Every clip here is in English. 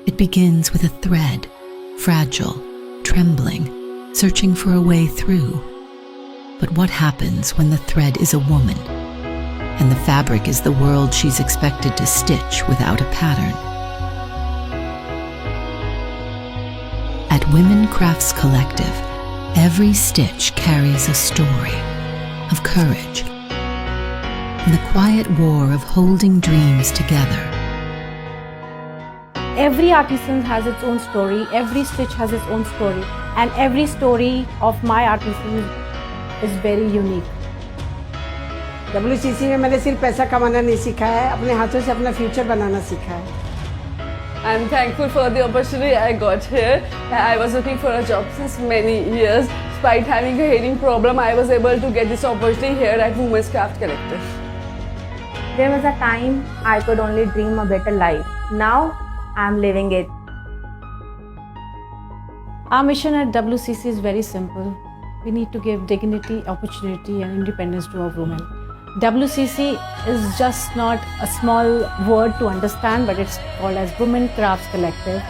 It begins with a thread, fragile, trembling, searching for a way through. But what happens when the thread is a woman, and the fabric is the world she's expected to stitch without a pattern? At Women Crafts Collective, every stitch carries a story of courage and the quiet war of holding dreams together. Every artisan has its own story, every stitch has its own story, and every story of my artisan is very unique. WCC में मैंने सिर्फ पैसा कमाना नहीं सीखा है, अपने हाथों से अपना फ्यूचर बनाना सीखा है. I'm thankful for the opportunity I got here. I was looking for a job since many years. Despite having a hearing problem, I was able to get this opportunity here at Women's Craft Collective. There was a time I could only dream a better life. Now I'm living it. Our mission at WCC is very simple. We need to give dignity, opportunity and independence to our women. WCC is just not a small word to understand, but it's called as Women Crafts Collective,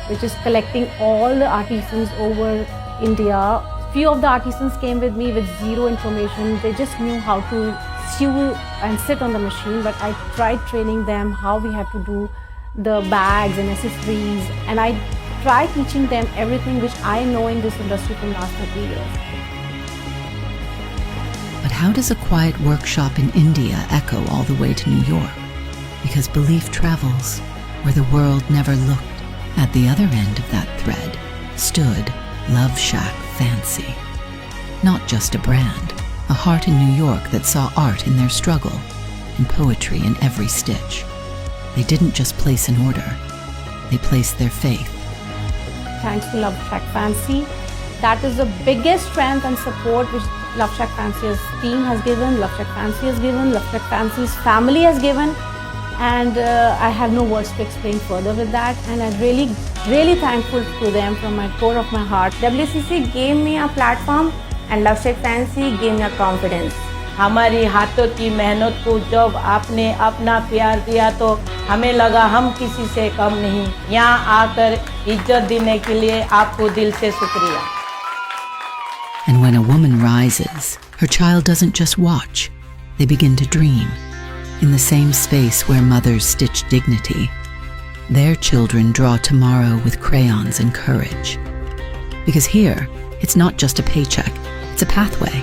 which is collecting all the artisans over India. Few of the artisans came with me with zero information. They just knew how to sew and sit on the machine, but I tried training them how we have to do the bags and accessories, and I tried teaching them everything which I know in this industry from last 30 years. But how does a quiet workshop in India echo all the way to New York? Because belief travels where the world never looked. At the other end of that thread stood Love Shack Fancy. Not just a brand, a heart in New York that saw art in their struggle and poetry in every stitch. They didn't just place an order, they placed their faith. Thanks to Love Shack Fancy. That is the biggest strength and support which Love Shack Fancy's team has given, Love Shack Fancy has given, Love Shack Fancy's family has given, and I have no words to explain further with that, and I'm really thankful to them from my core of my heart. WCC gave me a platform and Love Shack Fancy gave me a confidence. हमारी हाथों की मेहनत को जब आपने अपना प्यार दिया तो हमें लगा हम किसी से कम नहीं. यहाँ आकर इज्जत देने के लिए आपको दिल से शुक्रिया. And when a woman rises, her child doesn't just watch, they begin to dream. In the same space where mothers stitch dignity, their children draw tomorrow with crayons and courage. Because here, it's not just a paycheck, it's a pathway,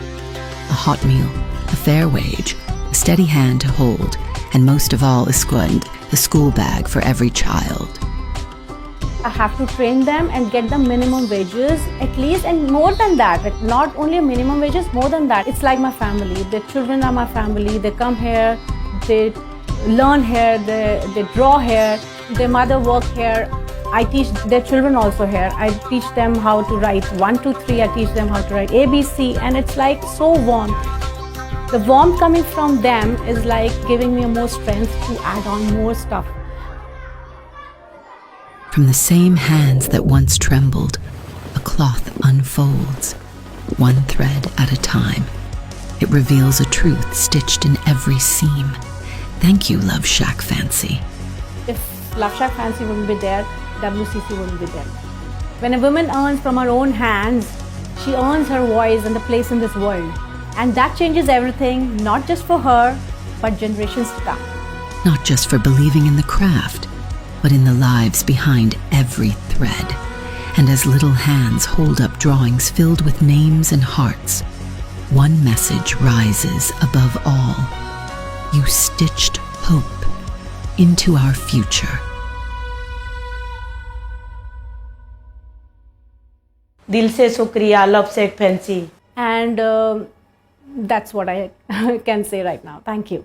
a hot meal, a fair wage, a steady hand to hold, and most of all, a school bag for every child. I have to train them and get them minimum wages at least, and more than that, not only minimum wages, more than that. It's like my family. The children are my family. They come here, they learn here, they draw here, their mother work here. I teach their children also here. I teach them how to write 1, 2, 3. I teach them how to write ABC, and it's like so warm. The warmth coming from them is like giving me more strength to add on more stuff. From the same hands that once trembled, a cloth unfolds, one thread at a time. It reveals a truth stitched in every seam. Thank you, Love Shack Fancy. If Love Shack Fancy wouldn't be there, WCC wouldn't be there. When a woman earns from her own hands, she earns her voice and the place in this world. And that changes everything, not just for her, but generations to come. Not just for believing in the craft, but in the lives behind every thread. And as little hands hold up drawings filled with names and hearts, one message rises above all. You stitched hope into our future. दिल से शुक्रिया Love Shack Fancy. And that's what I can say right now. Thank you.